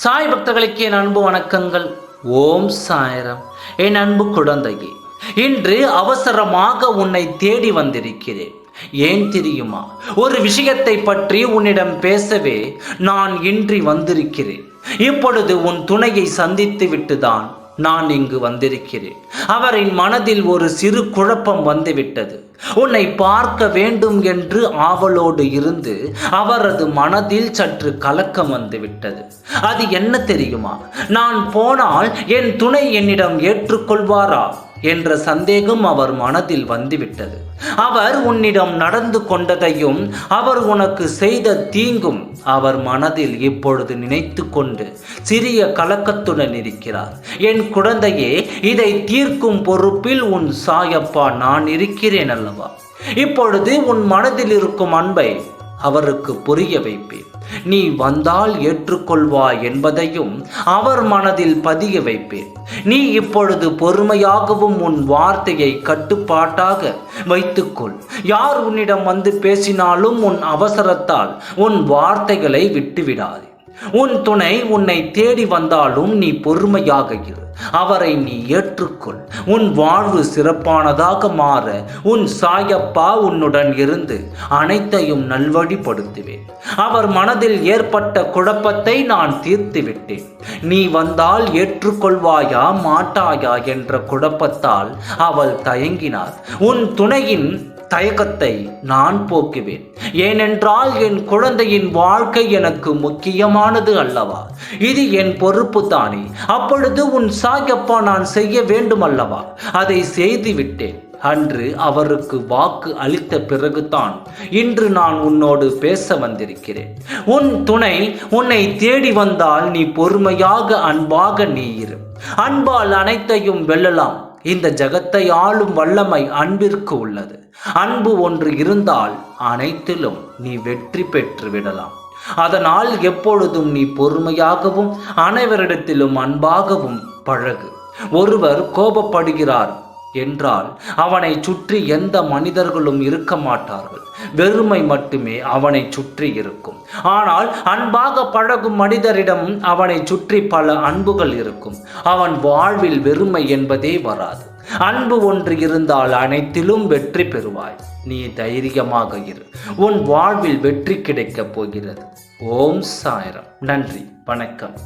சாய் பக்தர்களுக்கு என் அன்பு வணக்கங்கள். ஓம் சாய்ராம். என் அன்பு குழந்தையே, இன்று அவசரமாக உன்னை தேடி வந்திருக்கிறேன். ஏன் தெரியுமா? ஒரு விஷயத்தை பற்றி உன்னிடம் பேசவே நான் இன்றி வந்திருக்கிறேன். இப்பொழுது உன் துணையை சந்தித்து விட்டுதான் நான் இங்கு வந்திருக்கிறேன். அவரின் மனதில் ஒரு சிறு குழப்பம் வந்துவிட்டது. உன்னை பார்க்க வேண்டும் என்று ஆவலோடு இருந்து அவரது மனதில் சற்று கலக்கம் வந்துவிட்டது. அது என்ன தெரியுமா? நான் போனால் என் துணை என்னிடம் ஏற்றுக்கொள்வாரா என்ற சந்தேகம் அவர் மனதில் வந்துவிட்டது. அவர் உன்னிடம் நடந்து கொண்டதையும் அவர் உனக்கு செய்த தீங்கும் அவர் மனதில் இப்பொழுது நினைத்து கொண்டு சிறிய கலக்கத்துடன் இருக்கிறார். என் குழந்தையே, இதை தீர்க்கும் பொறுப்பில் உன் சாயப்பா நான் இருக்கிறேன் அல்லவா? இப்பொழுது உன் மனதில் இருக்கும் அன்பை அவருக்கு புரிய வைப்பேன். நீ வந்தால் ஏற்றுக்கொள்வாய் என்பதையும் அவர் மனதில் பதிய வைப்பேன். நீ இப்பொழுது பொறுமையாகவும் உன் வார்த்தையை கட்டுப்பாட்டாக வைத்துக்கொள். யார் உன்னிடம் வந்து பேசினாலும் உன் அவசரத்தால் உன் வார்த்தைகளை விட்டுவிடாதே. உன் துணை உன்னை தேடி வந்தாலும் நீ பொறுமையாக இரு. அவரை நீ ஏற்றுக்கொள். உன் வாழ்வு சிறப்பானதாக மாற உன் சாயப்பா உன்னுடன் இருந்து அனைத்தையும் நல்வழிப்படுத்துவேன். அவர் மனதில் ஏற்பட்ட குழப்பத்தை நான் தீர்த்து விட்டேன். நீ வந்தால் ஏற்றுக்கொள்வாயா மாட்டாயா என்ற குழப்பத்தால் அவள் தயங்கினார். உன் துணையின் தயக்கத்தை நான் போக்குவேன். ஏனென்றால் என் குழந்தையின் வாழ்க்கை எனக்கு முக்கியமானது அல்லவா? இது என் பொறுப்பு தானே. அப்பொழுது உன் சாயப்பா நான் செய்ய வேண்டும் அல்லவா? அதை செய்துவிட்டேன். அன்று அவருக்கு வாக்கு அளித்த பிறகுதான் இன்று நான் உன்னோடு பேச வந்திருக்கிறேன். உன் துணை உன்னை தேடி வந்தால் நீ பொறுமையாக அன்பாக நீ இரு. அன்பால் அனைத்தையும் வெல்லலாம். இந்த ஜகத்தை ஆளும் வல்லமை அன்பிற்கு உள்ளது. அன்பு ஒன்று இருந்தால் அனைத்திலும் நீ வெற்றி பெற்று விடலாம். அதனால் எப்பொழுதும் நீ பொறுமையாகவும் அனைவரிடத்திலும் அன்பாகவும் பழகு. ஒருவர் கோபப்படுகிறார் என்றால் அவனை சுற்றி எந்த மனிதர்களும் இருக்க மாட்டார்கள். வெறுமை மட்டுமே அவனை சுற்றி இருக்கும். ஆனால் அன்பாக பழகும் மனிதரிடம் அவனை சுற்றி பல அன்புகள் இருக்கும். அவன் வாழ்வில் வெறுமை என்பதே வராது. அன்பு ஒன்று இருந்தால் அனைத்திலும் வெற்றி பெறுவாய். நீ தைரியமாக இரு. உன் வாழ்வில் வெற்றி கிடைக்கப் போகிறது. ஓம் சாய்ராம். நன்றி, வணக்கம்.